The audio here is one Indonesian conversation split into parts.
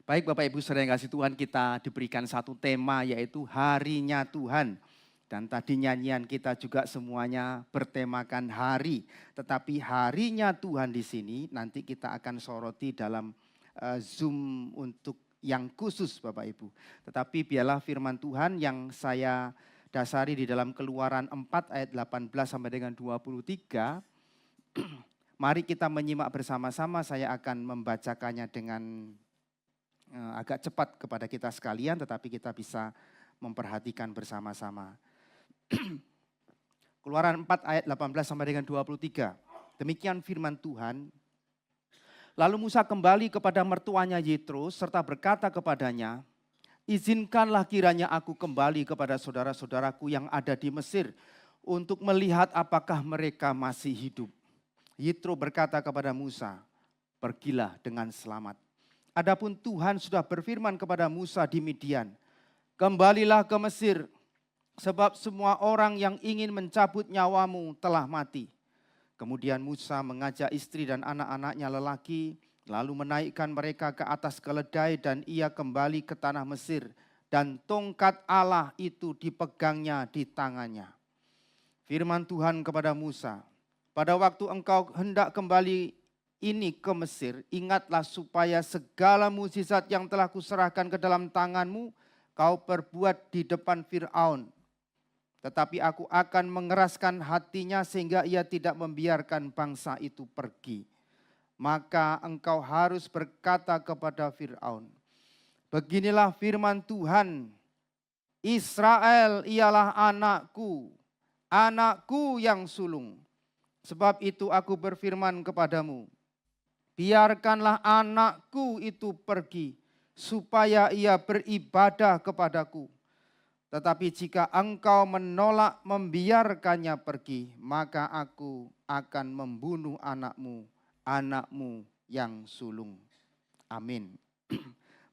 Baik Bapak Ibu saudara yang kasih Tuhan, kita diberikan satu tema yaitu harinya Tuhan. Dan tadi nyanyian kita juga semuanya bertemakan hari. Tetapi harinya Tuhan di sini nanti kita akan soroti dalam Zoom untuk yang khusus Bapak Ibu. Tetapi biarlah firman Tuhan yang saya dasari di dalam Keluaran 4 ayat 18 sampai dengan 23. Mari kita menyimak bersama-sama, saya akan membacakannya dengan agak cepat kepada kita sekalian, tetapi kita bisa memperhatikan bersama-sama. Keluaran 4 ayat 18 sampai dengan 23. Demikian firman Tuhan. Lalu Musa kembali kepada mertuanya Yitro serta berkata kepadanya, izinkanlah kiranya aku kembali kepada saudara-saudaraku yang ada di Mesir untuk melihat apakah mereka masih hidup. Yitro berkata kepada Musa, pergilah dengan selamat. Adapun Tuhan sudah berfirman kepada Musa di Midian, kembalilah ke Mesir, sebab semua orang yang ingin mencabut nyawamu telah mati. Kemudian Musa mengajak istri dan anak-anaknya lelaki, lalu menaikkan mereka ke atas keledai dan ia kembali ke tanah Mesir. Dan tongkat Allah itu dipegangnya di tangannya. Firman Tuhan kepada Musa, pada waktu engkau hendak kembali ini ke Mesir, ingatlah supaya segala mukjizat yang telah kuserahkan ke dalam tanganmu, kau perbuat di depan Fir'aun. Tetapi aku akan mengeraskan hatinya sehingga ia tidak membiarkan bangsa itu pergi. Maka engkau harus berkata kepada Fir'aun, beginilah firman Tuhan, Israel ialah anakku, anakku yang sulung. Sebab itu aku berfirman kepadamu, biarkanlah anakku itu pergi, supaya ia beribadah kepadaku. Tetapi jika engkau menolak membiarkannya pergi, maka aku akan membunuh anakmu, anakmu yang sulung. Amin.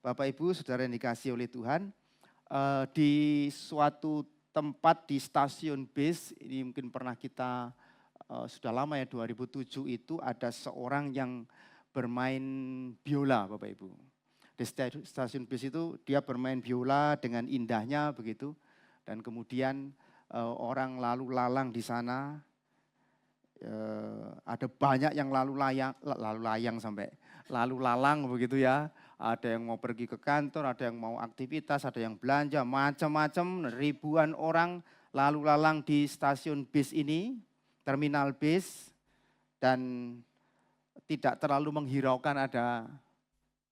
Bapak Ibu saudara yang dikasihi oleh Tuhan, di suatu tempat di stasiun bis, ini mungkin pernah kita, sudah lama ya, 2007 itu ada seorang yang bermain biola Bapak Ibu. Di stasiun bis itu dia bermain biola dengan indahnya begitu. Dan kemudian orang lalu lalang di sana. Ada banyak yang lalu lalang begitu ya. Ada yang mau pergi ke kantor, ada yang mau aktivitas, ada yang belanja, macam-macam. Ribuan orang lalu lalang di stasiun bis ini, terminal bis. Dan tidak terlalu menghiraukan ada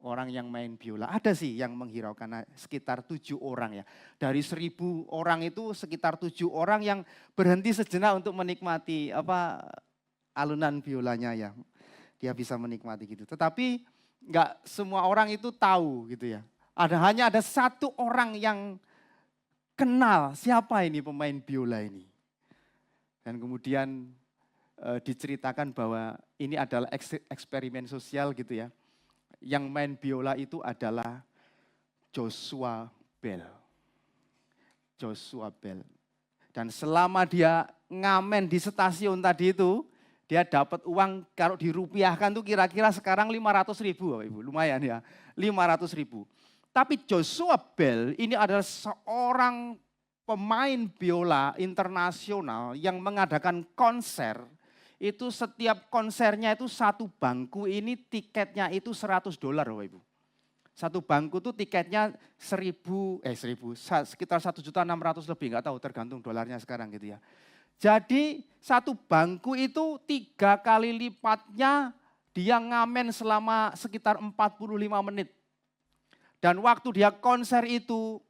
orang yang main biola. Ada sih yang menghiraukan, sekitar 7 orang ya. Dari 1000 orang itu sekitar 7 orang yang berhenti sejenak untuk menikmati alunan biolanya ya. Dia bisa menikmati gitu. Tetapi enggak semua orang itu tahu gitu ya. Hanya ada 1 orang yang kenal siapa ini pemain biola ini. Dan kemudian diceritakan bahwa ini adalah eksperimen sosial gitu ya. Yang main biola itu adalah Joshua Bell. Joshua Bell. Dan selama dia ngamen di stasiun tadi itu, dia dapat uang kalau dirupiahkan tuh kira-kira sekarang 500.000 Bapak Ibu. Lumayan ya, 500.000. Tapi Joshua Bell ini adalah seorang pemain biola internasional yang mengadakan konser. Itu setiap konsernya itu 1 bangku ini tiketnya itu $100 Bapak Ibu. 1 bangku itu tiketnya sekitar 1.600.000 lebih, nggak tahu tergantung dolarnya sekarang gitu ya. Jadi 1 bangku itu 3 kali lipatnya dia ngamen selama sekitar 45 menit. Dan waktu dia konser itu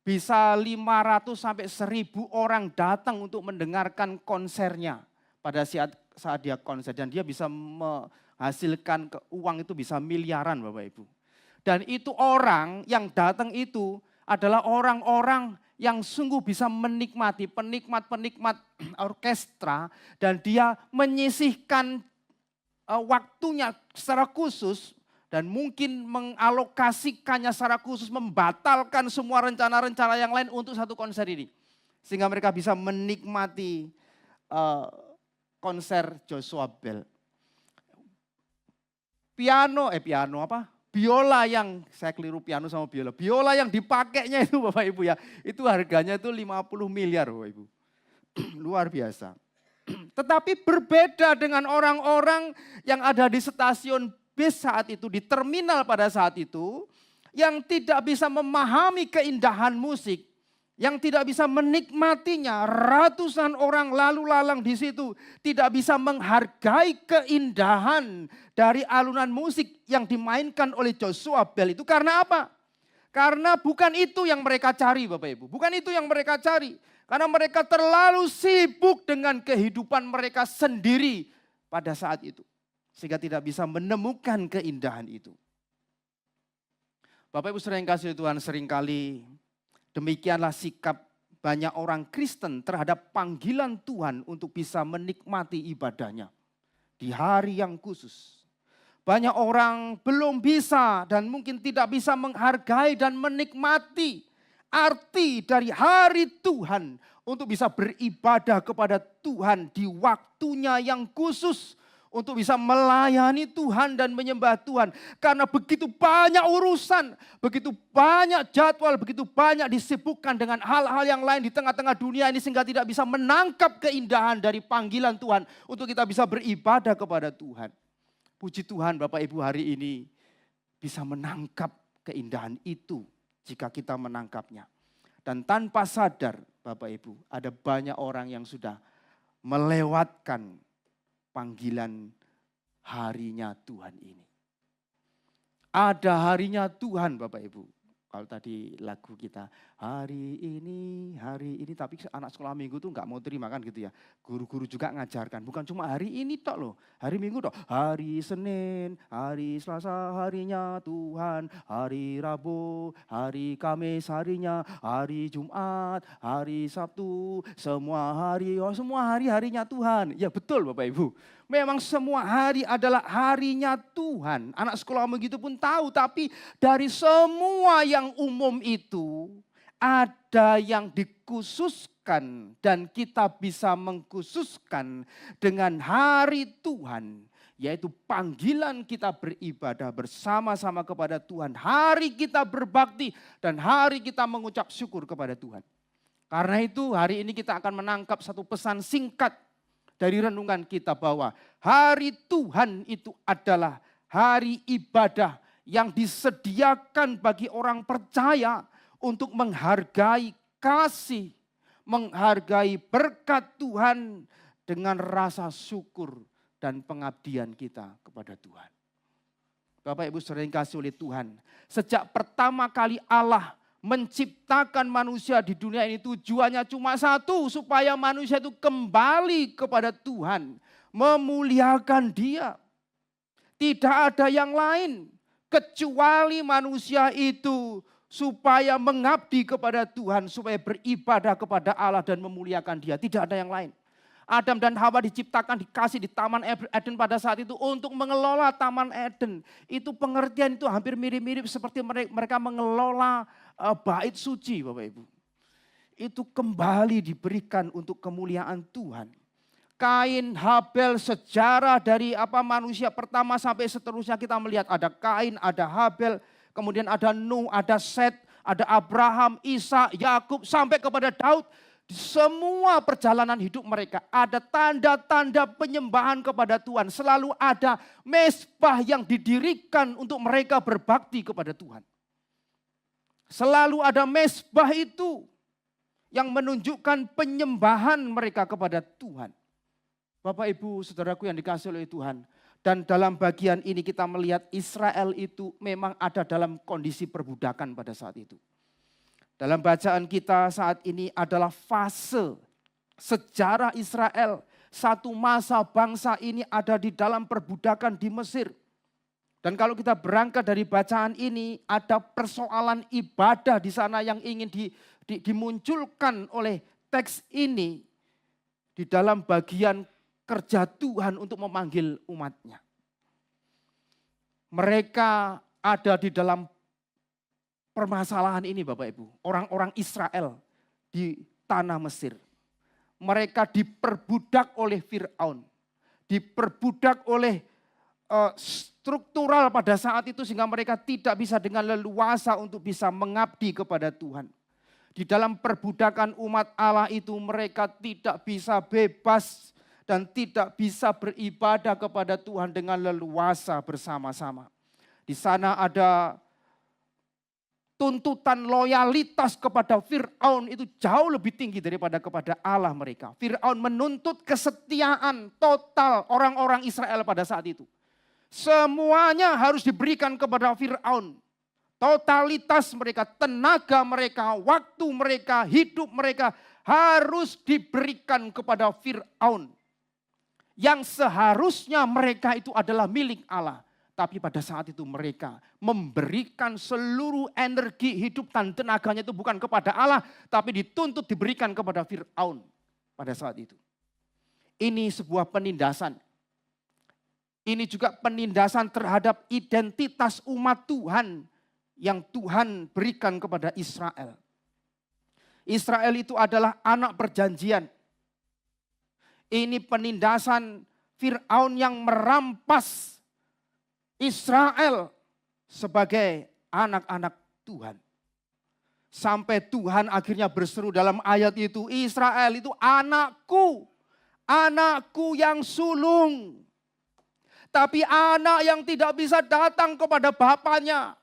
bisa 500 sampai 1.000 orang datang untuk mendengarkan konsernya. Pada saat dia konser, dan dia bisa menghasilkan uang itu bisa miliaran Bapak Ibu. Dan itu orang yang datang itu adalah orang-orang yang sungguh bisa menikmati, penikmat-penikmat orkestra, dan dia menyisihkan waktunya secara khusus dan mungkin mengalokasikannya secara khusus, membatalkan semua rencana-rencana yang lain untuk satu konser ini. Sehingga mereka bisa menikmati konser Joshua Bell. biola yang, saya keliru piano sama biola yang dipakainya itu Bapak Ibu ya, itu harganya itu 50 miliar Bapak Ibu. Luar biasa. Tetapi berbeda dengan orang-orang yang ada di stasiun bis saat itu, di terminal pada saat itu, yang tidak bisa memahami keindahan musik, yang tidak bisa menikmatinya. Ratusan orang lalu lalang di situ tidak bisa menghargai keindahan dari alunan musik yang dimainkan oleh Joshua Bell itu. Karena apa? Karena bukan itu yang mereka cari Bapak Ibu. Bukan itu yang mereka cari. Karena mereka terlalu sibuk dengan kehidupan mereka sendiri pada saat itu. Sehingga tidak bisa menemukan keindahan itu. Bapak Ibu saudara yang kasih Tuhan, seringkali demikianlah sikap banyak orang Kristen terhadap panggilan Tuhan untuk bisa menikmati ibadahnya di hari yang khusus. Banyak orang belum bisa dan mungkin tidak bisa menghargai dan menikmati arti dari hari Tuhan untuk bisa beribadah kepada Tuhan di waktunya yang khusus. Untuk bisa melayani Tuhan dan menyembah Tuhan. Karena begitu banyak urusan, begitu banyak jadwal, begitu banyak disibukkan dengan hal-hal yang lain di tengah-tengah dunia ini. Sehingga tidak bisa menangkap keindahan dari panggilan Tuhan untuk kita bisa beribadah kepada Tuhan. Puji Tuhan Bapak Ibu hari ini bisa menangkap keindahan itu jika kita menangkapnya. Dan tanpa sadar Bapak Ibu ada banyak orang yang sudah melewatkan panggilan harinya Tuhan ini. Ada harinya Tuhan Bapak Ibu. Kalau tadi lagu kita, hari ini, tapi anak sekolah minggu tuh nggak mau terima kan gitu ya. Guru-guru juga ngajarkan, bukan cuma hari ini tok loh, hari minggu tok. Hari Senin, hari Selasa harinya Tuhan, hari Rabu, hari Kamis harinya, hari Jumat, hari Sabtu, semua hari harinya Tuhan. Ya betul Bapak Ibu. Memang semua hari adalah harinya Tuhan. Anak sekolah begitu pun tahu, tapi dari semua yang umum itu ada yang dikhususkan dan kita bisa mengkhususkan dengan hari Tuhan. Yaitu panggilan kita beribadah bersama-sama kepada Tuhan. Hari kita berbakti dan hari kita mengucap syukur kepada Tuhan. Karena itu hari ini kita akan menangkap satu pesan singkat dari renungan kita bahwa hari Tuhan itu adalah hari ibadah yang disediakan bagi orang percaya untuk menghargai kasih, menghargai berkat Tuhan dengan rasa syukur dan pengabdian kita kepada Tuhan. Bapak Ibu saudara yang kasih oleh Tuhan, sejak pertama kali Allah menciptakan manusia di dunia ini tujuannya cuma satu, supaya manusia itu kembali kepada Tuhan, memuliakan Dia. Tidak ada yang lain kecuali manusia itu supaya mengabdi kepada Tuhan, supaya beribadah kepada Allah dan memuliakan Dia. Tidak ada yang lain. Adam dan Hawa diciptakan, dikasih di Taman Eden pada saat itu untuk mengelola Taman Eden. Itu pengertian itu hampir mirip-mirip seperti mereka mengelola bait suci Bapak Ibu. Itu kembali diberikan untuk kemuliaan Tuhan. Kain, Habel, sejarah dari manusia pertama sampai seterusnya kita melihat ada Kain, ada Habel, kemudian ada Nuh, ada Set, ada Abraham, Isa, Yakub sampai kepada Daud. Semua perjalanan hidup mereka ada tanda-tanda penyembahan kepada Tuhan. Selalu ada mezbah yang didirikan untuk mereka berbakti kepada Tuhan. Selalu ada mezbah itu yang menunjukkan penyembahan mereka kepada Tuhan. Bapak Ibu saudaraku yang dikasihi oleh Tuhan. Dan dalam bagian ini kita melihat Israel itu memang ada dalam kondisi perbudakan pada saat itu. Dalam bacaan kita saat ini adalah fase sejarah Israel. Satu masa bangsa ini ada di dalam perbudakan di Mesir. Dan kalau kita berangkat dari bacaan ini, ada persoalan ibadah di sana yang ingin dimunculkan oleh teks ini. Di dalam bagian kerja Tuhan untuk memanggil umatnya. Mereka ada di dalam permasalahan ini Bapak Ibu, orang-orang Israel di tanah Mesir. Mereka diperbudak oleh Fir'aun, diperbudak oleh struktural pada saat itu sehingga mereka tidak bisa dengan leluasa untuk bisa mengabdi kepada Tuhan. Di dalam perbudakan umat Allah itu mereka tidak bisa bebas dan tidak bisa beribadah kepada Tuhan dengan leluasa bersama-sama. Di sana ada tuntutan loyalitas kepada Fir'aun itu jauh lebih tinggi daripada kepada Allah mereka. Fir'aun menuntut kesetiaan total orang-orang Israel pada saat itu. Semuanya harus diberikan kepada Fir'aun. Totalitas mereka, tenaga mereka, waktu mereka, hidup mereka harus diberikan kepada Fir'aun. Yang seharusnya mereka itu adalah milik Allah. Tapi pada saat itu mereka memberikan seluruh energi hidup dan tenaganya itu bukan kepada Allah, tapi dituntut diberikan kepada Fir'aun pada saat itu. Ini sebuah penindasan. Ini juga penindasan terhadap identitas umat Tuhan yang Tuhan berikan kepada Israel. Israel itu adalah anak perjanjian. Ini penindasan Fir'aun yang merampas Israel sebagai anak-anak Tuhan. Sampai Tuhan akhirnya berseru dalam ayat itu, Israel itu anakku, anakku yang sulung. Tapi anak yang tidak bisa datang kepada bapaknya.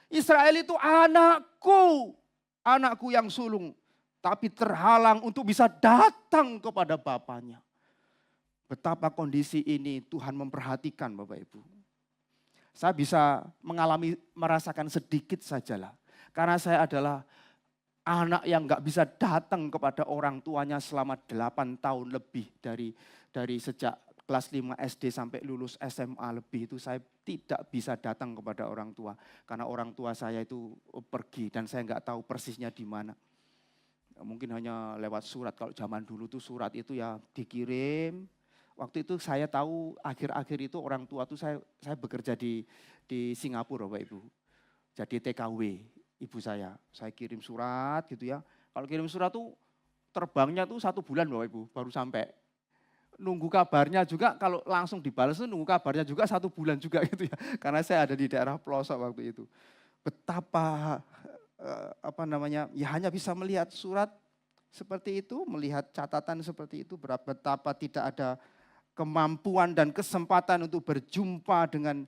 Israel itu anakku, anakku yang sulung. Tapi terhalang untuk bisa datang kepada bapaknya. Betapa kondisi ini Tuhan memperhatikan Bapak Ibu. Saya bisa merasakan sedikit sajalah. Karena saya adalah anak yang gak bisa datang kepada orang tuanya selama 8 tahun lebih. Dari sejak kelas 5 SD sampai lulus SMA lebih itu saya tidak bisa datang kepada orang tua. Karena orang tua saya itu pergi dan saya gak tahu persisnya di mana. Mungkin hanya lewat surat. Kalau zaman dulu tuh surat itu ya dikirim. Waktu itu saya tahu akhir-akhir itu orang tua tuh saya bekerja di Singapura Bapak Ibu. Jadi TKW ibu saya. Saya kirim surat gitu ya. Kalau kirim surat tuh terbangnya tuh 1 bulan Bapak Ibu baru sampai. Nunggu kabarnya juga kalau langsung dibalas tuh nunggu kabarnya juga 1 bulan juga gitu ya. Karena saya ada di daerah pelosok waktu itu. Betapa ya hanya bisa melihat surat seperti itu, melihat catatan seperti itu, betapa tidak ada kemampuan dan kesempatan untuk berjumpa dengan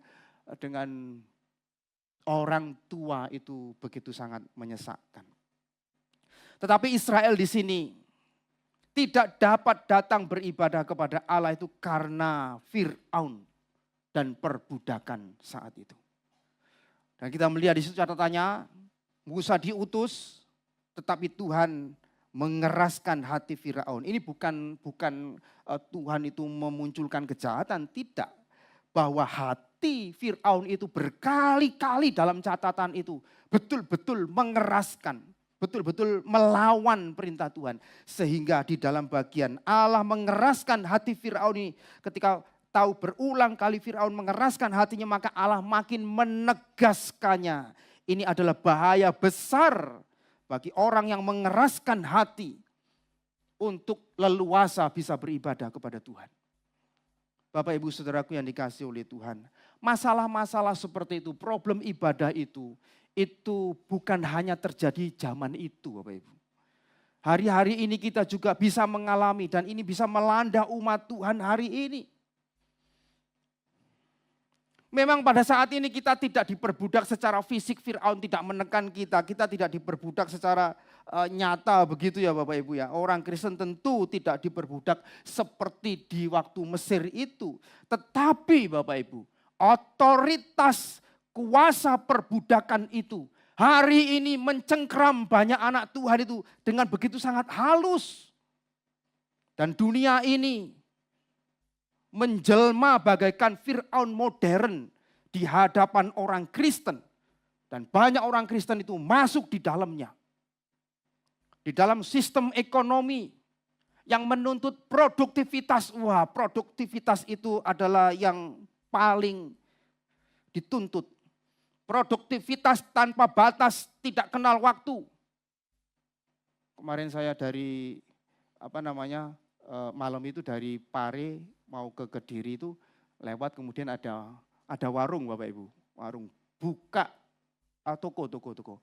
orang tua itu begitu sangat menyesakkan. Tetapi Israel di sini tidak dapat datang beribadah kepada Allah itu karena Fir'aun dan perbudakan saat itu. Dan kita melihat di situ catatannya, Musa diutus, tetapi Tuhan mengeraskan hati Firaun. Ini bukan Tuhan itu memunculkan kejahatan, tidak. Bahwa hati Firaun itu berkali-kali dalam catatan itu betul-betul mengeraskan, betul-betul melawan perintah Tuhan. Sehingga di dalam bagian Allah mengeraskan hati Firaun ini, ketika tahu berulang kali Firaun mengeraskan hatinya, maka Allah makin menegaskannya. Ini adalah bahaya besar bagi orang yang mengeraskan hati untuk leluasa bisa beribadah kepada Tuhan. Bapak Ibu Saudaraku yang dikasihi oleh Tuhan. Masalah-masalah seperti itu, problem ibadah itu bukan hanya terjadi zaman itu Bapak Ibu. Hari-hari ini kita juga bisa mengalami dan ini bisa melanda umat Tuhan hari ini. Memang pada saat ini kita tidak diperbudak secara fisik, Fir'aun tidak menekan kita tidak diperbudak secara nyata begitu ya Bapak Ibu ya. Orang Kristen tentu tidak diperbudak seperti di waktu Mesir itu. Tetapi Bapak Ibu, otoritas kuasa perbudakan itu hari ini mencengkram banyak anak Tuhan itu dengan begitu sangat halus. Dan dunia ini menjelma bagaikan Fir'aun modern di hadapan orang Kristen. Dan banyak orang Kristen itu masuk di dalamnya. Di dalam sistem ekonomi yang menuntut produktivitas. Wah, produktivitas itu adalah yang paling dituntut. Produktivitas tanpa batas, tidak kenal waktu. Kemarin saya dari malam itu dari Pare mau ke Kediri itu lewat, kemudian ada Ada warung Bapak Ibu, warung buka toko.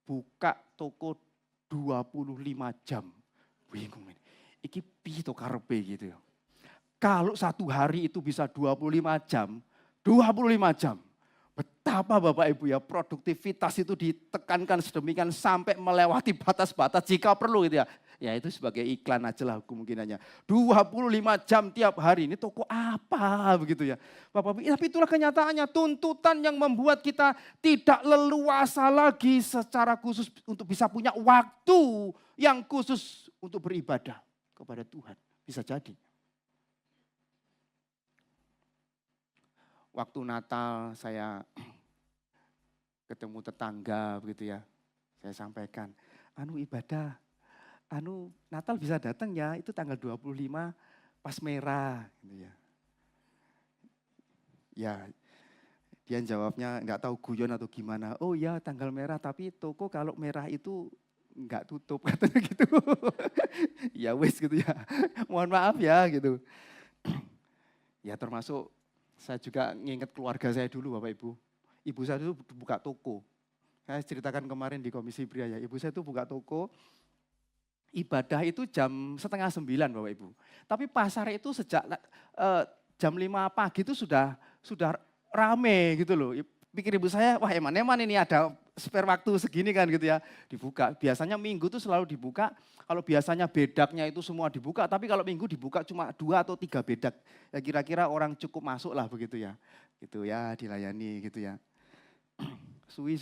Buka toko 25 jam. Bingung ini. Iki piye to karepe gitu ya. Kalau satu hari itu bisa 25 jam, 25 jam. Betapa Bapak Ibu ya produktivitas itu ditekankan sedemikian sampai melewati batas-batas jika perlu gitu ya. Ya itu sebagai iklan aja lah kemungkinannya. 25 jam tiap hari, ini toko apa begitu ya. Bapak Ibu, tapi itulah kenyataannya, tuntutan yang membuat kita tidak leluasa lagi secara khusus untuk bisa punya waktu yang khusus untuk beribadah kepada Tuhan. Bisa jadi. Waktu Natal saya ketemu tetangga begitu ya. Saya sampaikan, ibadah, Natal bisa datang ya, itu tanggal 25 pas merah gitu ya. Ya, dia jawabnya nggak tahu guyon atau gimana. Oh ya tanggal merah, tapi toko kalau merah itu nggak tutup katanya gitu. Ya wes gitu ya. Mohon maaf ya gitu. Ya termasuk saya juga nginget keluarga saya dulu Bapak Ibu. Ibu saya itu buka toko. Saya ceritakan kemarin di Komisi Pria ya. Ibu saya itu buka toko. Ibadah itu jam 8:30 Bapak Ibu. Tapi pasar itu sejak jam 5 pagi itu sudah rame gitu loh. Pikir ibu saya, wah eman-eman ini ada spare waktu segini kan gitu ya. Dibuka. Biasanya Minggu itu selalu dibuka. Kalau biasanya bedaknya itu semua dibuka, tapi kalau Minggu dibuka cuma 2 atau 3 bedak. Ya kira-kira orang cukup masuk lah begitu ya. Gitu ya, dilayani gitu ya. Suwi,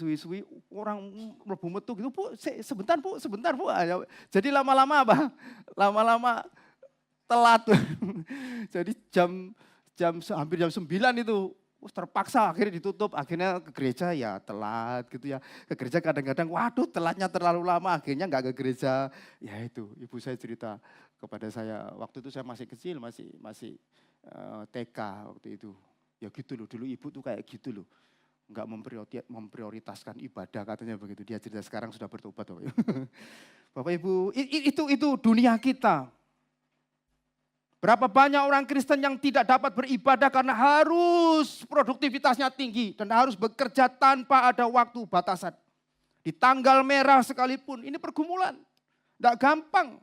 orang mlebu metu gitu, Bu, sebentar Bu. Jadi lama-lama apa? Lama-lama telat. Jadi hampir jam 9 itu terpaksa akhirnya ditutup, akhirnya ke gereja ya telat gitu ya. Ke gereja kadang-kadang waduh telatnya terlalu lama, akhirnya nggak ke gereja. Ya itu ibu saya cerita kepada saya, waktu itu saya masih kecil, masih TK waktu itu. Ya gitu loh, dulu ibu tuh kayak gitu loh. Enggak memprioritaskan ibadah katanya begitu. Dia cerita sekarang sudah bertobat Bapak Ibu. Bapak Ibu, itu dunia kita. Berapa banyak orang Kristen yang tidak dapat beribadah karena harus produktivitasnya tinggi dan harus bekerja tanpa ada waktu batasan. Di tanggal merah sekalipun, ini pergumulan. Tidak gampang.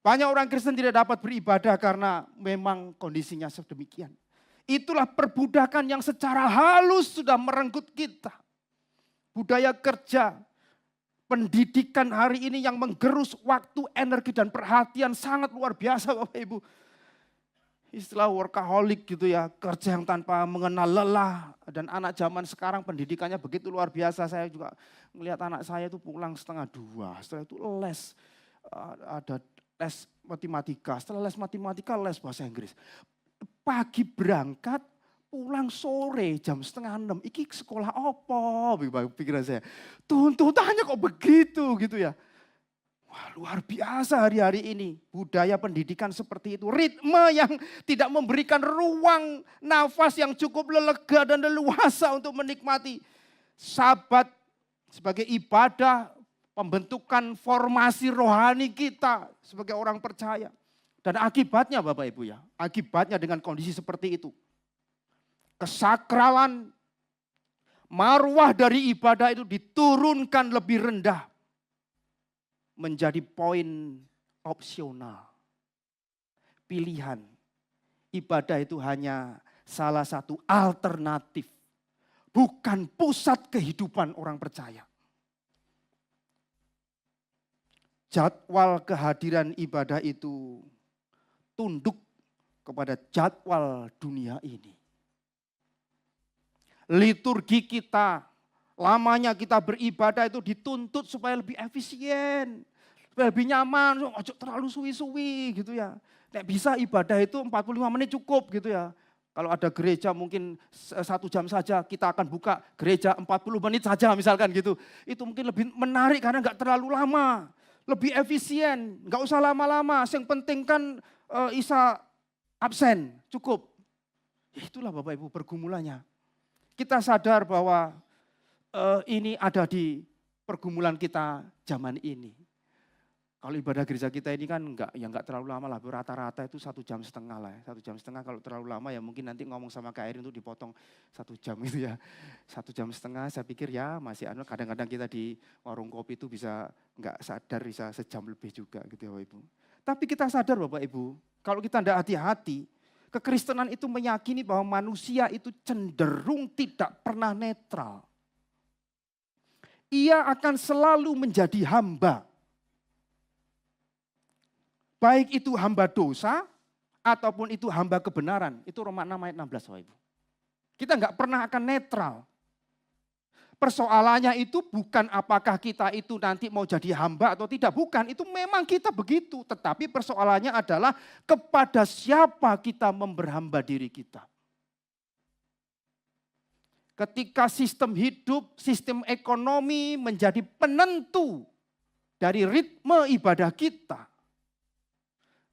Banyak orang Kristen tidak dapat beribadah karena memang kondisinya sedemikian. Itulah perbudakan yang secara halus sudah merenggut kita. Budaya kerja, pendidikan hari ini yang menggerus waktu, energi, dan perhatian sangat luar biasa Bapak Ibu. Istilah workaholic gitu ya, kerja yang tanpa mengenal lelah. Dan anak zaman sekarang pendidikannya begitu luar biasa. Saya juga melihat anak saya itu pulang 1:30, setelah itu les. Ada les matematika, setelah les matematika les bahasa Inggris. Pagi berangkat, pulang sore jam 5:30. Iki sekolah apa? Pikiran saya. Tuntutannya kok begitu gitu ya. Wah luar biasa hari-hari ini. Budaya pendidikan seperti itu. Ritme yang tidak memberikan ruang nafas yang cukup lega dan leluasa untuk menikmati Sabat sebagai ibadah, pembentukan formasi rohani kita sebagai orang percaya. Dan akibatnya Bapak Ibu ya, akibatnya dengan kondisi seperti itu. Kesakralan, marwah dari ibadah itu diturunkan lebih rendah. Menjadi poin opsional. Pilihan. Ibadah itu hanya salah satu alternatif. Bukan pusat kehidupan orang percaya. Jadwal kehadiran ibadah itu tunduk kepada jadwal dunia ini. Liturgi kita, lamanya kita beribadah itu dituntut supaya lebih efisien, supaya lebih nyaman, ojo terlalu suwi-suwi gitu ya. Nek bisa ibadah itu 45 menit cukup gitu ya. Kalau ada gereja mungkin 1 jam saja, kita akan buka gereja 40 menit saja misalkan gitu. Itu mungkin lebih menarik karena enggak terlalu lama, lebih efisien, enggak usah lama-lama. Yang penting kan Isa absen, cukup. Ya itulah Bapak Ibu pergumulannya. Kita sadar bahwa ini ada di pergumulan kita zaman ini. Kalau ibadah gereja kita ini kan enggak terlalu lama lah, rata-rata itu 1,5 jam lah ya. 1,5 jam, kalau terlalu lama ya mungkin nanti ngomong sama Kak Erin untuk dipotong 1 jam itu ya. 1,5 jam saya pikir ya masih kadang-kadang kita di warung kopi itu bisa enggak sadar bisa sejam lebih juga gitu ya Bapak Ibu. Tapi kita sadar Bapak Ibu, kalau kita enggak hati-hati, kekristenan itu meyakini bahwa manusia itu cenderung tidak pernah netral. Ia akan selalu menjadi hamba. Baik itu hamba dosa, ataupun itu hamba kebenaran. Itu Roma 6 ayat 16 Bapak Ibu. Kita enggak pernah akan netral. Persoalannya itu bukan apakah kita itu nanti mau jadi hamba atau tidak. Bukan, itu memang kita begitu. Tetapi persoalannya adalah kepada siapa kita memberhamba diri kita. Ketika sistem hidup, sistem ekonomi menjadi penentu dari ritme ibadah kita.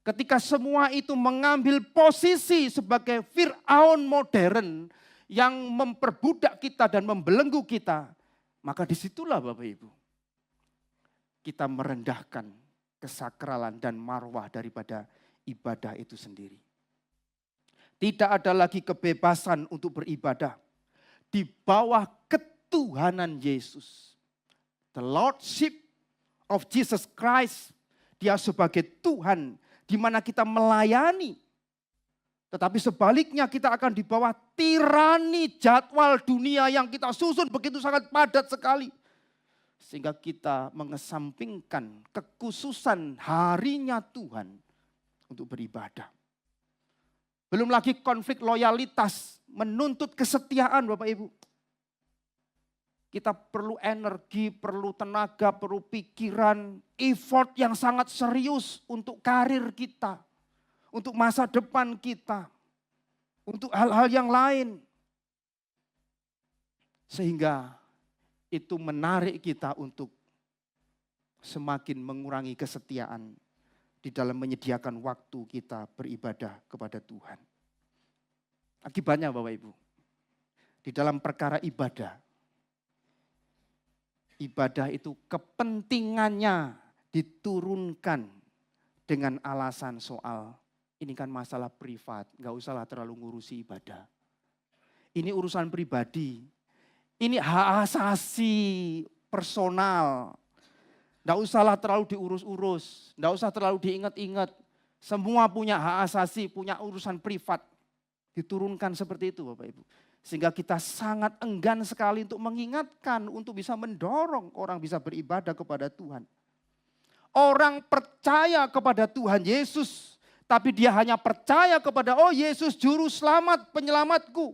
Ketika semua itu mengambil posisi sebagai Fir'aun modern yang memperbudak kita dan membelenggu kita, maka disitulah Bapak Ibu, kita merendahkan kesakralan dan marwah daripada ibadah itu sendiri. Tidak ada lagi kebebasan untuk beribadah di bawah ketuhanan Yesus. The Lordship of Jesus Christ, Dia sebagai Tuhan, di mana kita melayani. Tetapi sebaliknya kita akan di bawah tirani jadwal dunia yang kita susun begitu sangat padat sekali. Sehingga kita mengesampingkan kekhususan harinya Tuhan untuk beribadah. Belum lagi konflik loyalitas, menuntut kesetiaan Bapak Ibu. Kita perlu energi, perlu tenaga, perlu pikiran, effort yang sangat serius untuk karir kita, untuk masa depan kita, untuk hal-hal yang lain. Sehingga itu menarik kita untuk semakin mengurangi kesetiaan di dalam menyediakan waktu kita beribadah kepada Tuhan. Akibatnya Bapak Ibu, di dalam perkara ibadah itu kepentingannya diturunkan dengan alasan soal ini kan masalah privat, gak usahlah terlalu ngurusi ibadah. Ini urusan pribadi, ini hak asasi personal, gak usahlah terlalu diurus-urus, gak usah terlalu diingat-ingat. Semua punya hak asasi, punya urusan privat, diturunkan seperti itu Bapak Ibu. Sehingga kita sangat enggan sekali untuk mengingatkan, untuk bisa mendorong orang bisa beribadah kepada Tuhan. Orang percaya kepada Tuhan Yesus, tapi dia hanya percaya kepada Yesus juru selamat penyelamatku.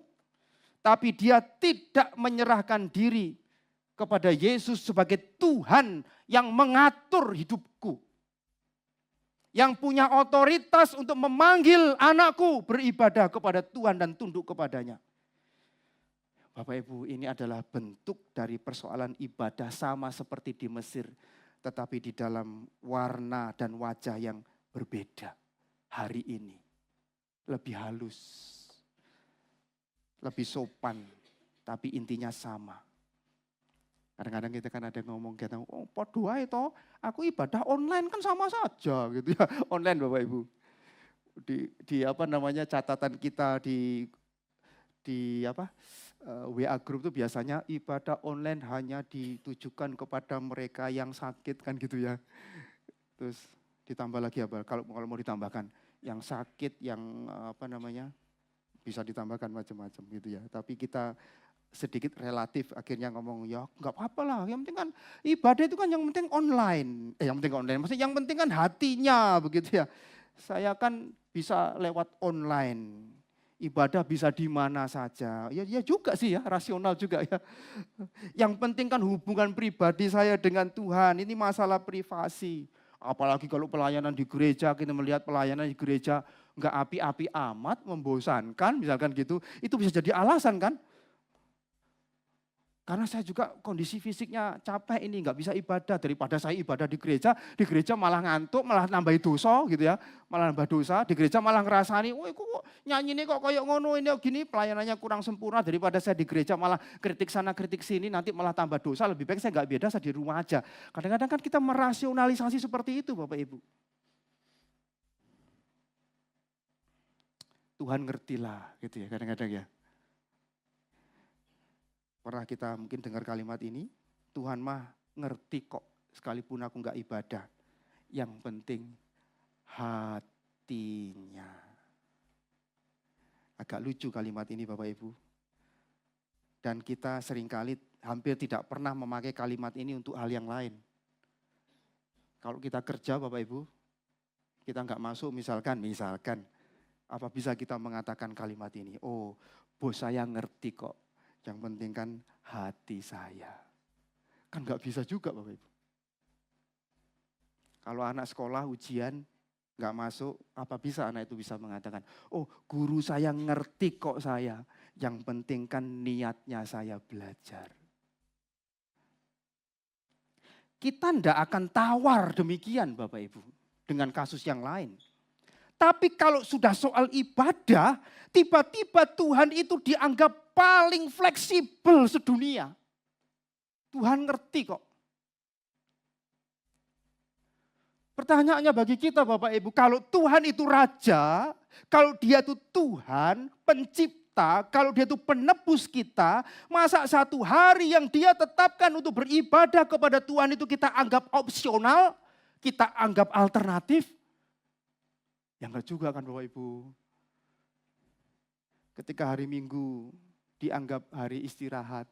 Tapi dia tidak menyerahkan diri kepada Yesus sebagai Tuhan yang mengatur hidupku. Yang punya otoritas untuk memanggil anakku beribadah kepada Tuhan dan tunduk kepadanya. Bapak Ibu, ini adalah bentuk dari persoalan ibadah sama seperti di Mesir. Tetapi di dalam warna dan wajah yang berbeda hari ini. Lebih halus, lebih sopan, tapi intinya sama. Kadang-kadang kita kan ada ngomong, podo ae toh, aku ibadah online kan sama saja gitu ya. Online Bapak Ibu. Di catatan kita di WA group itu biasanya ibadah online hanya ditujukan kepada mereka yang sakit kan gitu ya. Terus ditambah lagi kalau mau ditambahkan yang sakit, yang bisa ditambahkan macam-macam gitu ya. Tapi kita sedikit relatif akhirnya ngomong ya nggak apa-apa lah. Yang penting kan ibadah itu kan yang penting online. Maksudnya yang penting kan hatinya begitu ya. Saya kan bisa lewat online. Ibadah bisa di mana saja. Ya juga sih ya, rasional juga ya. Yang penting kan hubungan pribadi saya dengan Tuhan. Ini masalah privasi. Apalagi kalau pelayanan di gereja, kita melihat pelayanan di gereja nggak api-api amat, membosankan misalkan gitu. Itu bisa jadi alasan kan. Karena saya juga kondisi fisiknya capek ini, nggak bisa ibadah. Daripada saya ibadah di gereja malah ngantuk, malah nambahi dosa gitu ya. Malah nambah dosa, di gereja malah ngerasani, woi kok nyanyi ini kok kayak ngono, ini gini pelayanannya kurang sempurna. Daripada saya di gereja malah kritik sana kritik sini, nanti malah tambah dosa. Lebih baik saya nggak beda, saya di rumah aja. Kadang-kadang kan kita merasionalisasi seperti itu Bapak Ibu. Tuhan ngertilah gitu ya kadang-kadang ya. Pernah kita mungkin dengar kalimat ini, Tuhan mah ngerti kok sekalipun aku nggak ibadah. Yang penting hatinya. Agak lucu kalimat ini Bapak Ibu. Dan kita seringkali hampir tidak pernah memakai kalimat ini untuk hal yang lain. Kalau kita kerja Bapak Ibu, kita nggak masuk misalkan, apa bisa kita mengatakan kalimat ini? Oh, bos saya ngerti kok. Yang penting kan hati saya. Kan nggak bisa juga Bapak Ibu. Kalau anak sekolah ujian nggak masuk, apa bisa anak itu bisa mengatakan, oh guru saya ngerti kok saya. Yang penting kan niatnya saya belajar. Kita ndak akan tawar demikian Bapak Ibu dengan kasus yang lain. Tapi kalau sudah soal ibadah, tiba-tiba Tuhan itu dianggap paling fleksibel sedunia. Tuhan ngerti kok. Pertanyaannya bagi kita Bapak Ibu, kalau Tuhan itu Raja, kalau dia itu Tuhan, pencipta, kalau dia itu penebus kita, masa satu hari yang dia tetapkan untuk beribadah kepada Tuhan itu kita anggap opsional, kita anggap alternatif? Ya enggak juga kan Bapak Ibu. Ketika hari Minggu dianggap hari istirahat.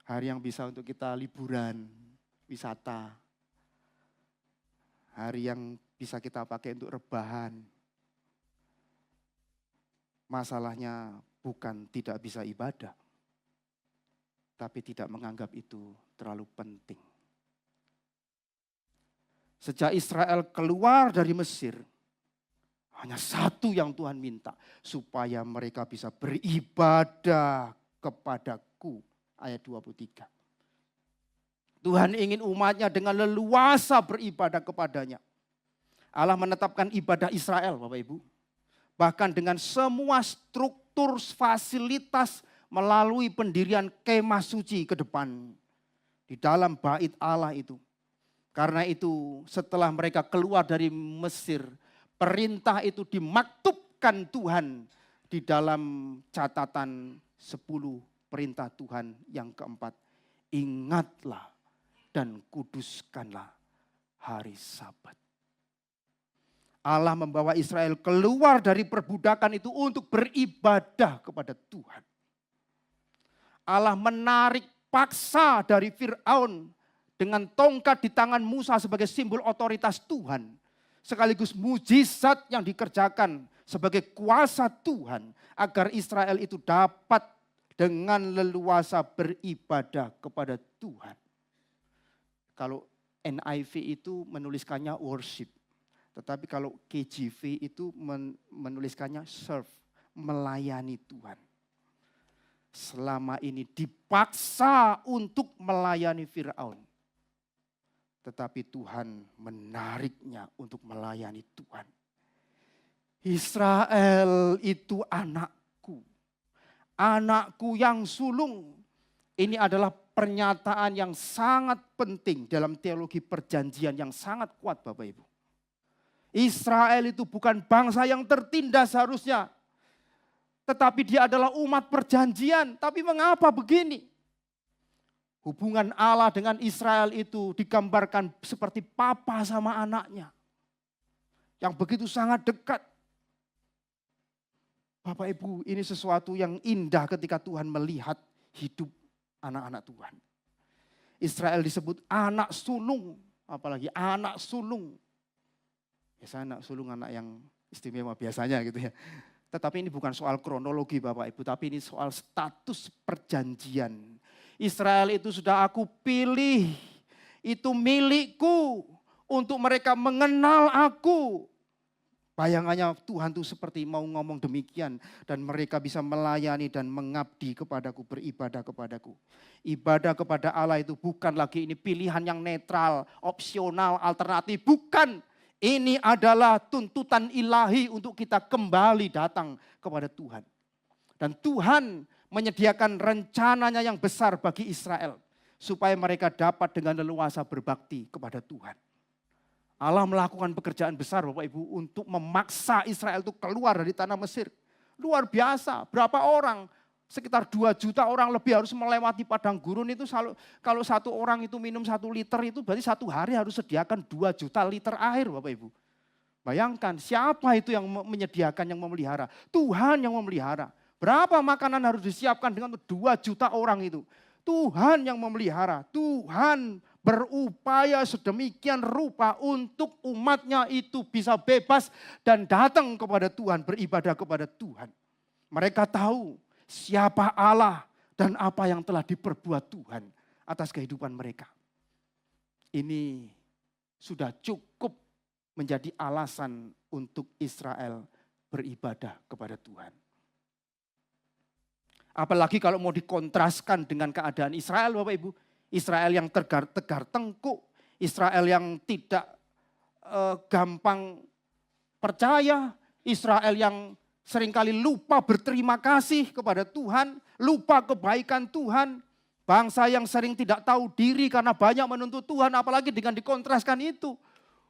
Hari yang bisa untuk kita liburan, wisata. Hari yang bisa kita pakai untuk rebahan. Masalahnya bukan tidak bisa ibadah. Tapi tidak menganggap itu terlalu penting. Sejak Israel keluar dari Mesir, hanya satu yang Tuhan minta, supaya mereka bisa beribadah kepadaku. Ayat 23. Tuhan ingin umatnya dengan leluasa beribadah kepadanya. Allah menetapkan ibadah Israel Bapak Ibu. Bahkan dengan semua struktur fasilitas melalui pendirian kemah suci ke depan. Di dalam bait Allah itu. Karena itu setelah mereka keluar dari Mesir, perintah itu dimaktubkan Tuhan di dalam catatan 10 perintah Tuhan yang keempat. Ingatlah dan kuduskanlah hari Sabat. Allah membawa Israel keluar dari perbudakan itu untuk beribadah kepada Tuhan. Allah menarik paksa dari Fir'aun dengan tongkat di tangan Musa sebagai simbol otoritas Tuhan. Sekaligus mujizat yang dikerjakan sebagai kuasa Tuhan. Agar Israel itu dapat dengan leluasa beribadah kepada Tuhan. Kalau NIV itu menuliskannya worship. Tetapi kalau KJV itu menuliskannya serve, melayani Tuhan. Selama ini dipaksa untuk melayani Fir'aun. Tetapi Tuhan menariknya untuk melayani Tuhan. Israel itu anakku. Anakku yang sulung. Ini adalah pernyataan yang sangat penting dalam teologi perjanjian yang sangat kuat Bapak Ibu. Israel itu bukan bangsa yang tertindas harusnya. Tetapi dia adalah umat perjanjian. Tapi mengapa begini? Hubungan Allah dengan Israel itu digambarkan seperti papa sama anaknya. Yang begitu sangat dekat. Bapak Ibu, ini sesuatu yang indah ketika Tuhan melihat hidup anak-anak Tuhan. Israel disebut anak sulung, apalagi anak sulung. Biasa anak sulung anak yang istimewa biasanya gitu ya. Tetapi ini bukan soal kronologi Bapak Ibu, tapi ini soal status perjanjian. Israel itu sudah aku pilih, itu milikku untuk mereka mengenal aku. Bayangannya Tuhan itu seperti mau ngomong demikian. Dan mereka bisa melayani dan mengabdi kepadaku, beribadah kepadaku. Ibadah kepada Allah itu bukan lagi ini pilihan yang netral, opsional, alternatif. Bukan. Ini adalah tuntutan ilahi untuk kita kembali datang kepada Tuhan. Dan Tuhan menyediakan rencananya yang besar bagi Israel. Supaya mereka dapat dengan leluasa berbakti kepada Tuhan. Allah melakukan pekerjaan besar Bapak Ibu untuk memaksa Israel itu keluar dari tanah Mesir. Luar biasa, berapa orang? Sekitar 2 juta orang lebih harus melewati padang gurun itu. Kalau satu orang itu minum 1 liter itu berarti 1 hari harus sediakan 2 juta liter air Bapak Ibu. Bayangkan siapa itu yang menyediakan, yang memelihara? Tuhan yang memelihara. Berapa makanan harus disiapkan dengan 2 juta orang itu? Tuhan yang memelihara, Tuhan berupaya sedemikian rupa untuk umatnya itu bisa bebas dan datang kepada Tuhan, beribadah kepada Tuhan. Mereka tahu siapa Allah dan apa yang telah diperbuat Tuhan atas kehidupan mereka. Ini sudah cukup menjadi alasan untuk Israel beribadah kepada Tuhan. Apalagi kalau mau dikontraskan dengan keadaan Israel Bapak Ibu. Israel yang tegar tengkuk. Israel yang tidak gampang percaya. Israel yang seringkali lupa berterima kasih kepada Tuhan. Lupa kebaikan Tuhan. Bangsa yang sering tidak tahu diri karena banyak menuntut Tuhan. Apalagi dengan dikontraskan itu.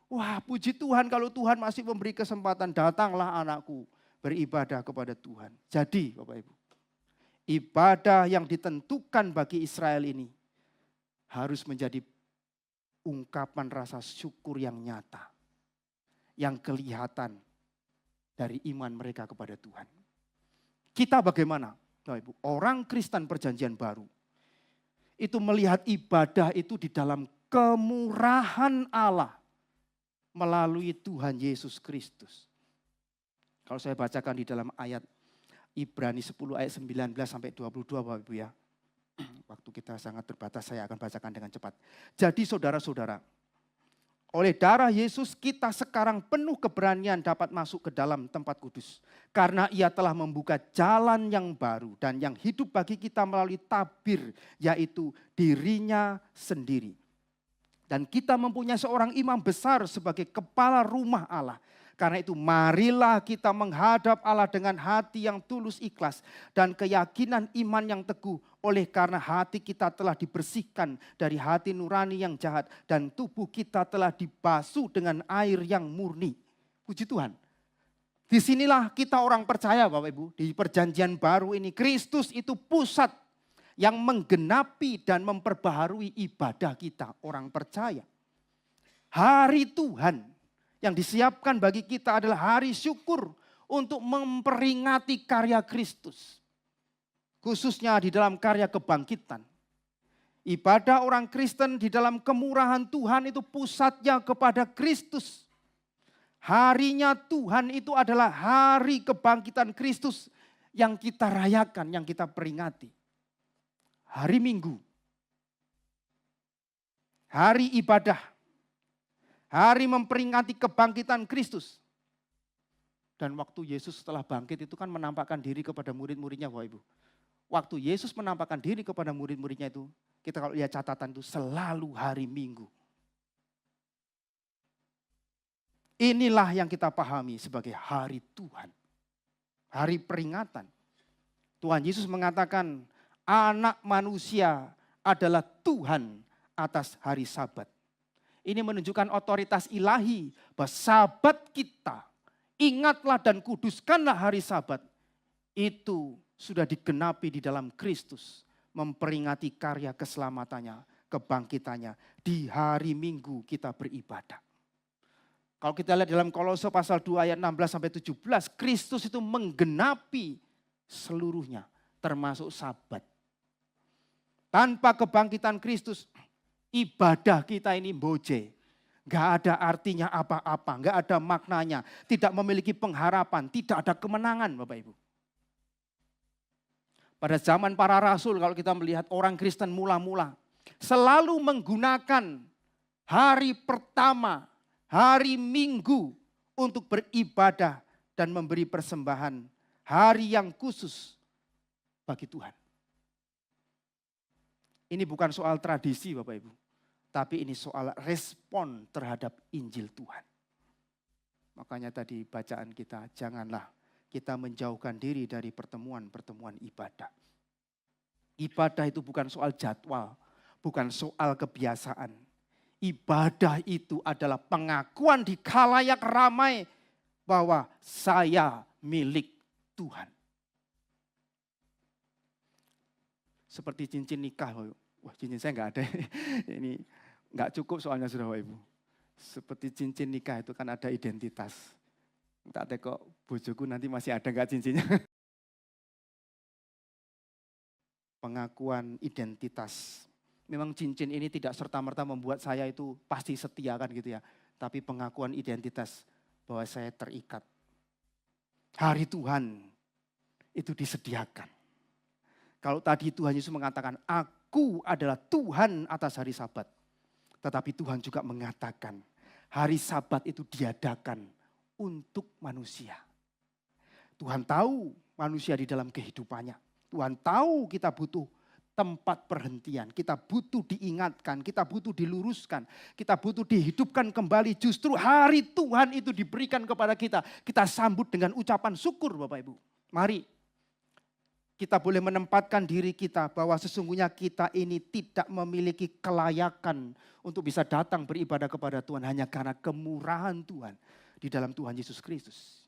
Wah, puji Tuhan kalau Tuhan masih memberi kesempatan. Datanglah anakku beribadah kepada Tuhan. Jadi Bapak Ibu. Ibadah yang ditentukan bagi Israel ini harus menjadi ungkapan rasa syukur yang nyata. Yang kelihatan dari iman mereka kepada Tuhan. Kita bagaimana? Bapak Ibu, orang Kristen perjanjian baru. Itu melihat ibadah itu di dalam kemurahan Allah. Melalui Tuhan Yesus Kristus. Kalau saya bacakan di dalam ayat Ibrani 10 ayat 19 sampai 22 Bapak Ibu ya. Waktu kita sangat terbatas, saya akan bacakan dengan cepat. Jadi saudara-saudara, oleh darah Yesus kita sekarang penuh keberanian dapat masuk ke dalam tempat kudus. Karena ia telah membuka jalan yang baru dan yang hidup bagi kita melalui tabir, yaitu dirinya sendiri. Dan kita mempunyai seorang imam besar sebagai kepala rumah Allah. Karena itu marilah kita menghadap Allah dengan hati yang tulus ikhlas dan keyakinan iman yang teguh. Oleh karena hati kita telah dibersihkan dari hati nurani yang jahat dan tubuh kita telah dibasuh dengan air yang murni. Puji Tuhan. Disinilah kita orang percaya Bapak Ibu, di perjanjian baru ini Kristus itu pusat yang menggenapi dan memperbaharui ibadah kita orang percaya. Hari Tuhan yang disiapkan bagi kita adalah hari syukur untuk memperingati karya Kristus. Khususnya di dalam karya kebangkitan. Ibadah orang Kristen di dalam kemurahan Tuhan itu pusatnya kepada Kristus. Harinya Tuhan itu adalah hari kebangkitan Kristus yang kita rayakan, yang kita peringati. Hari Minggu. Hari ibadah. Hari memperingati kebangkitan Kristus. Dan waktu Yesus setelah bangkit itu kan menampakkan diri kepada murid-muridnya Bapak Ibu. Waktu Yesus menampakkan diri kepada murid-muridnya itu, kita kalau lihat catatan itu selalu hari Minggu. Inilah yang kita pahami sebagai hari Tuhan. Hari peringatan. Tuhan Yesus mengatakan anak manusia adalah Tuhan atas hari Sabat. Ini menunjukkan otoritas ilahi bahwa Sabat kita, ingatlah dan kuduskanlah hari Sabat. Itu sudah digenapi di dalam Kristus. Memperingati karya keselamatannya, kebangkitannya. Di hari Minggu kita beribadah. Kalau kita lihat dalam Kolose pasal 2 ayat 16 sampai 17. Kristus itu menggenapi seluruhnya termasuk Sabat. Tanpa kebangkitan Kristus, ibadah kita ini boje. Gak ada artinya apa-apa, gak ada maknanya. Tidak memiliki pengharapan, tidak ada kemenangan Bapak Ibu. Pada zaman para rasul kalau kita melihat orang Kristen mula-mula. Selalu menggunakan hari pertama, hari Minggu untuk beribadah dan memberi persembahan hari yang khusus bagi Tuhan. Ini bukan soal tradisi Bapak Ibu, tapi ini soal respon terhadap Injil Tuhan. Makanya tadi bacaan kita, janganlah kita menjauhkan diri dari pertemuan-pertemuan ibadah. Ibadah itu bukan soal jadwal, bukan soal kebiasaan. Ibadah itu adalah pengakuan di khalayak ramai bahwa saya milik Tuhan. Seperti cincin nikah. Wah, cincin saya enggak ada. Ini enggak cukup soalnya Saudara Ibu. Seperti cincin nikah itu kan ada identitas. Tak ada kok bojoku nanti masih ada enggak cincinnya. Pengakuan identitas. Memang cincin ini tidak serta-merta membuat saya itu pasti setia kan gitu ya. Tapi pengakuan identitas bahwa saya terikat. Hari Tuhan itu disediakan. Kalau tadi Tuhan Yesus mengatakan, aku adalah Tuhan atas hari Sabat. Tetapi Tuhan juga mengatakan, hari Sabat itu diadakan untuk manusia. Tuhan tahu manusia di dalam kehidupannya. Tuhan tahu kita butuh tempat perhentian. Kita butuh diingatkan, kita butuh diluruskan. Kita butuh dihidupkan kembali. Justru hari Tuhan itu diberikan kepada kita. Kita sambut dengan ucapan syukur Bapak Ibu. Mari kita boleh menempatkan diri kita bahwa sesungguhnya kita ini tidak memiliki kelayakan untuk bisa datang beribadah kepada Tuhan hanya karena kemurahan Tuhan di dalam Tuhan Yesus Kristus.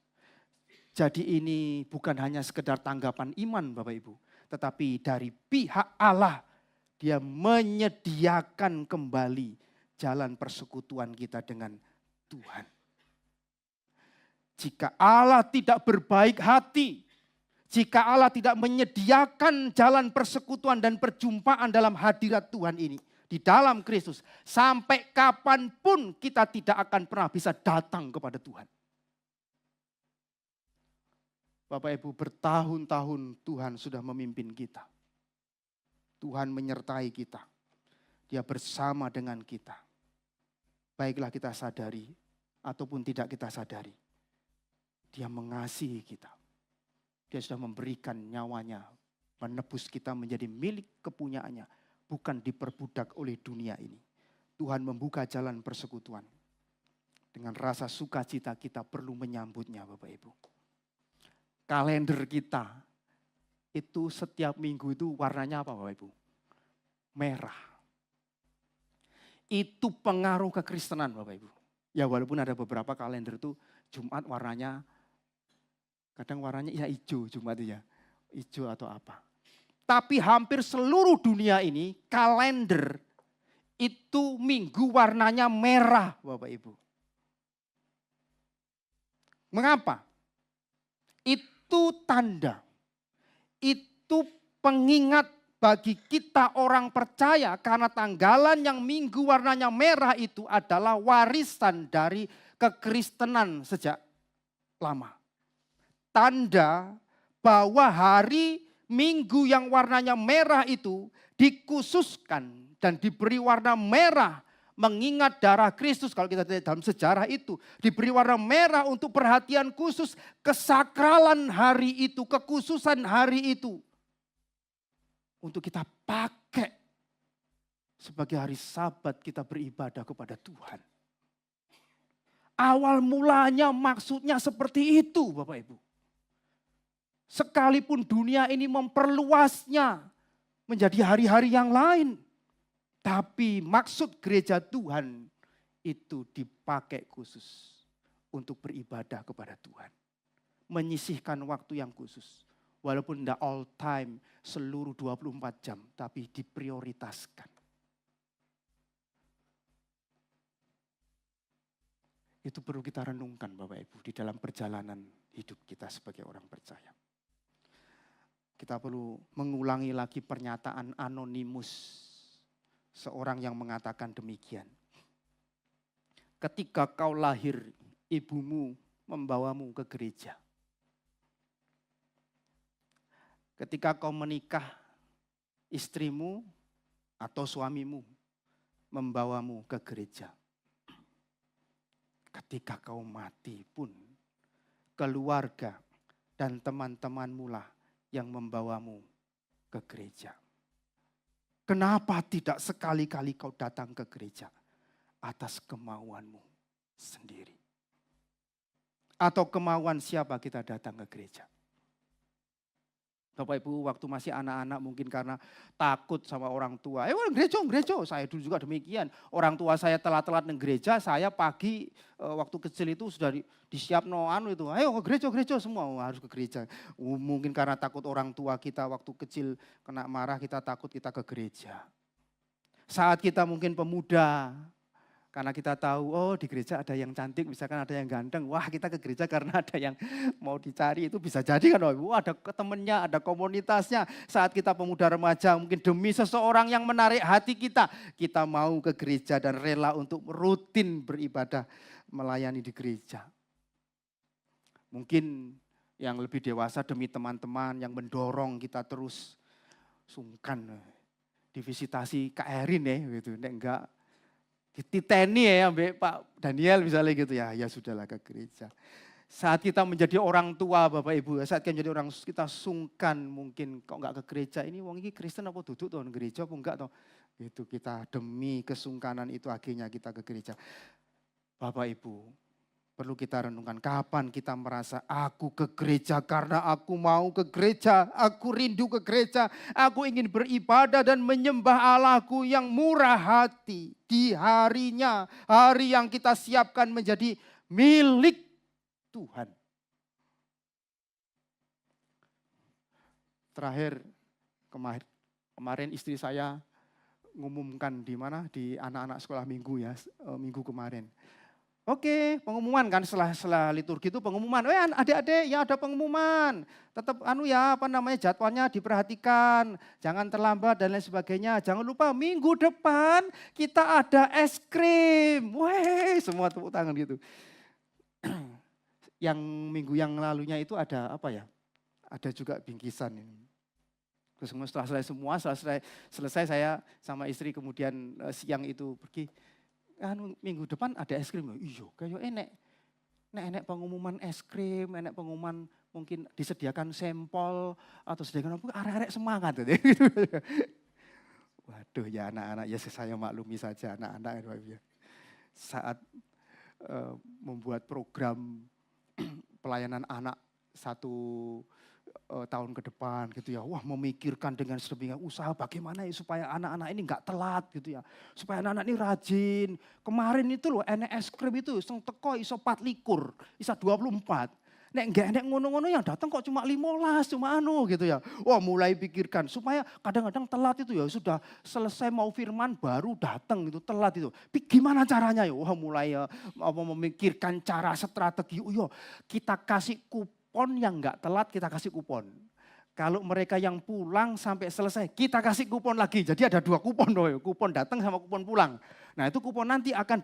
Jadi ini bukan hanya sekedar tanggapan iman Bapak Ibu, tetapi dari pihak Allah Dia menyediakan kembali jalan persekutuan kita dengan Tuhan. Jika Allah tidak berbaik hati, jika Allah tidak menyediakan jalan persekutuan dan perjumpaan dalam hadirat Tuhan ini, di dalam Kristus, sampai kapanpun kita tidak akan pernah bisa datang kepada Tuhan. Bapak Ibu, bertahun-tahun Tuhan sudah memimpin kita. Tuhan menyertai kita. Dia bersama dengan kita. Baiklah kita sadari ataupun tidak kita sadari. Dia mengasihi kita. Dia sudah memberikan nyawanya, menebus kita menjadi milik kepunyaannya, bukan diperbudak oleh dunia ini. Tuhan membuka jalan persekutuan. Dengan rasa sukacita kita perlu menyambutnya Bapak Ibu. Kalender kita itu setiap minggu itu warnanya apa Bapak Ibu? Merah. Itu pengaruh kekristenan Bapak Ibu. Ya walaupun ada beberapa kalender itu Jumat warnanya, kadang warnanya ya hijau Jumat ya. Hijau atau apa. Tapi hampir seluruh dunia ini kalender itu minggu warnanya merah Bapak Ibu. Mengapa? Itu tanda, itu pengingat bagi kita orang percaya karena tanggalan yang minggu warnanya merah itu adalah warisan dari kekristenan sejak lama. Tanda bahwa hari minggu yang warnanya merah itu dikhususkan dan diberi warna merah mengingat darah Kristus. Kalau kita lihat dalam sejarah itu diberi warna merah untuk perhatian khusus, kesakralan hari itu, kekhususan hari itu. Untuk kita pakai sebagai hari Sabat kita beribadah kepada Tuhan. Awal mulanya maksudnya seperti itu Bapak Ibu. Sekalipun dunia ini memperluasnya menjadi hari-hari yang lain. Tapi maksud gereja Tuhan itu dipakai khusus untuk beribadah kepada Tuhan. Menyisihkan waktu yang khusus. Walaupun tidak all time, seluruh 24 jam, tapi diprioritaskan. Itu perlu kita renungkan Bapak Ibu di dalam perjalanan hidup kita sebagai orang percaya. Kita perlu mengulangi lagi pernyataan anonimus. Seorang yang mengatakan demikian. Ketika kau lahir, ibumu membawamu ke gereja. Ketika kau menikah, istrimu atau suamimu membawamu ke gereja. ketika kau mati pun keluarga dan teman-temanmu lah yang membawamu ke gereja. Kenapa tidak sekali-kali kau datang ke gereja atas kemauanmu sendiri? Atau kemauan siapa kita datang ke gereja? Bapak Ibu, waktu masih anak-anak mungkin karena takut sama orang tua. Gereja. Saya dulu juga demikian. Orang tua saya telat-telat ke gereja, saya pagi waktu kecil itu sudah disiap noan itu. Ayo ke gereja semua, harus ke gereja. Mungkin karena takut orang tua kita waktu kecil kena marah, kita takut kita ke gereja. Saat kita mungkin pemuda, karena kita tahu, oh di gereja ada yang cantik, misalkan ada yang ganteng. Wah kita ke gereja karena ada yang mau dicari, itu bisa jadi kan. Ada temennya, ada komunitasnya. Saat kita pemuda remaja, mungkin demi seseorang yang menarik hati kita. Kita mau ke gereja dan rela untuk rutin beribadah, melayani di gereja. Mungkin yang lebih dewasa demi teman-teman yang mendorong kita terus sungkan. Divisitasi Kak Erin ya gitu, nek enggak dititeni ya sampai Pak Daniel misalnya gitu ya, ya sudahlah ke gereja. Saat kita menjadi orang tua Bapak Ibu, saat kita menjadi orang kita sungkan mungkin kok enggak ke gereja, ini wong ini Kristen apa duduk tuh gereja apa enggak tuh. Gitu kita demi kesungkanan itu akhirnya kita ke gereja. Bapak Ibu, perlu kita renungkan kapan kita merasa aku ke gereja karena aku mau ke gereja, aku rindu ke gereja, aku ingin beribadah dan menyembah Allahku yang murah hati di harinya, hari yang kita siapkan menjadi milik Tuhan. Terakhir kemarin istri saya ngumumkan di mana, di anak-anak sekolah minggu ya, minggu kemarin. Oke, pengumuman kan setelah liturgi itu pengumuman. Adik-adik ya ada pengumuman. Tetap jadwalnya diperhatikan. Jangan terlambat dan lain sebagainya. Jangan lupa minggu depan kita ada es krim. Weh, semua tepuk tangan gitu. Yang minggu yang lalunya itu ada apa ya? Ada juga bingkisan ini. Terus setelah selesai saya sama istri kemudian siang itu pergi. Minggu depan ada es krim. Iya, kayak enek pengumuman es krim, enek pengumuman mungkin disediakan sampel atau sediakan apa, arek-arek semangat. Waduh ya anak-anak, ya saya maklumi saja anak-anak. Saat membuat program pelayanan anak 1 tahun ke depan gitu ya. Wah memikirkan dengan sedemikian usaha bagaimana ya supaya anak-anak ini enggak telat gitu ya. Supaya anak-anak ini rajin. Kemarin itu loh enek es krim itu sing teko iso 24, iso 24. Nek enggak enek ngono-ngono yang datang kok cuma 15, cuma gitu ya. Wah mulai pikirkan supaya kadang-kadang telat itu ya sudah selesai mau firman baru datang itu telat itu. Gimana caranya ya? Wah mulai ya memikirkan cara strategi. Kita kasih kupon yang enggak telat kita kasih kupon. Kalau mereka yang pulang sampai selesai kita kasih kupon lagi. Jadi ada 2 kupon loh, kupon datang sama kupon pulang. Nah itu kupon nanti akan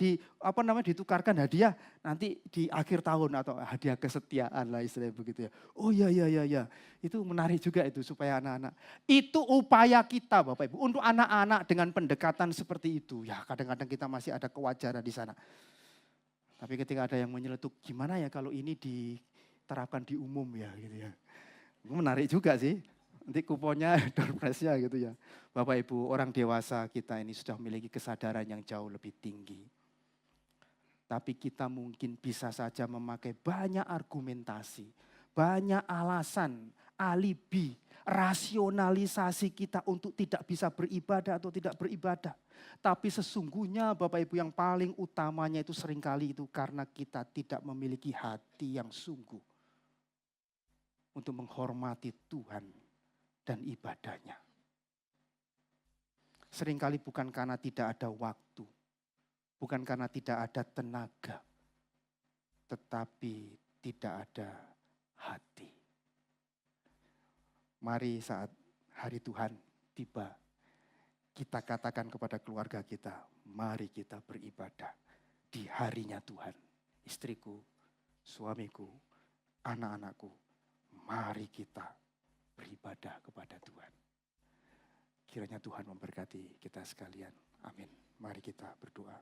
ditukarkan hadiah nanti di akhir tahun atau hadiah kesetiaan lah istilahnya begitu ya. Oh iya. Itu menarik juga itu supaya anak-anak. Itu upaya kita Bapak Ibu untuk anak-anak dengan pendekatan seperti itu. Ya kadang-kadang kita masih ada kewajaran di sana. Tapi ketika ada yang menyeletuk gimana ya kalau ini diterapkan di umum ya gitu ya. Menarik juga sih, nanti kuponnya, door prize-nya gitu ya. Bapak Ibu, orang dewasa kita ini sudah memiliki kesadaran yang jauh lebih tinggi. Tapi kita mungkin bisa saja memakai banyak argumentasi, banyak alasan, alibi, rasionalisasi kita untuk tidak bisa beribadah atau tidak beribadah. Tapi sesungguhnya Bapak Ibu yang paling utamanya itu seringkali itu karena kita tidak memiliki hati yang sungguh untuk menghormati Tuhan dan ibadahnya. Seringkali bukan karena tidak ada waktu, bukan karena tidak ada tenaga, tetapi tidak ada hati. Mari saat hari Tuhan tiba, kita katakan kepada keluarga kita, mari kita beribadah di harinya Tuhan. Istriku, suamiku, anak-anakku, mari kita beribadah kepada Tuhan. Kiranya Tuhan memberkati kita sekalian. Amin. Mari kita berdoa.